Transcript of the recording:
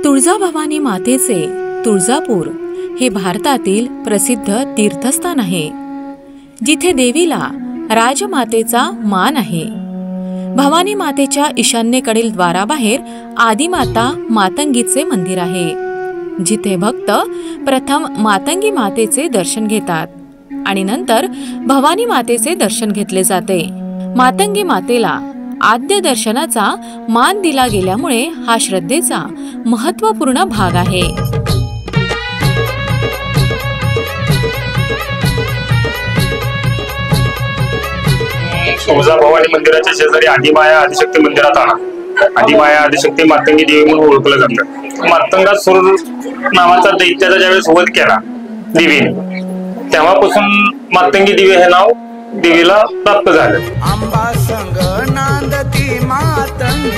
तुळजाभवानी मातेचे तुळजापूर हे भारतातील प्रसिद्ध तीर्थस्थान आहे, जिथे देवीला राजमातेचा मान आहे। भवानी मातेच्या ईशान्येकडील द्वाराबाहेर आदिमाता मातंगीचे मंदिर आहे, जिथे भक्त प्रथम मातंगी मातेचे दर्शन घेतात आणि नंतर भवानी मातेचे दर्शन घेतले जाते। मातंगी मातेला आद्य दर्शनाचा मान दिला गेल्यामुळे हा श्रद्धेचा महत्त्वपूर्ण भाग आहे। तुळजाभवानी मंदिराच्या शेजारी आदिमाया आदिशक्ती मंदिरात आला। आदिमाया आदिशक्ती मातंगी देवी म्हणून ओळखलं जातं। मातंगासुर नावाचा दैत्याचा ज्यावेळेस वध केला देवीने, तेव्हापासून मातंगी देवी हे नाव देवीला प्राप्त झालं। आंबा संग नांदती मातंगी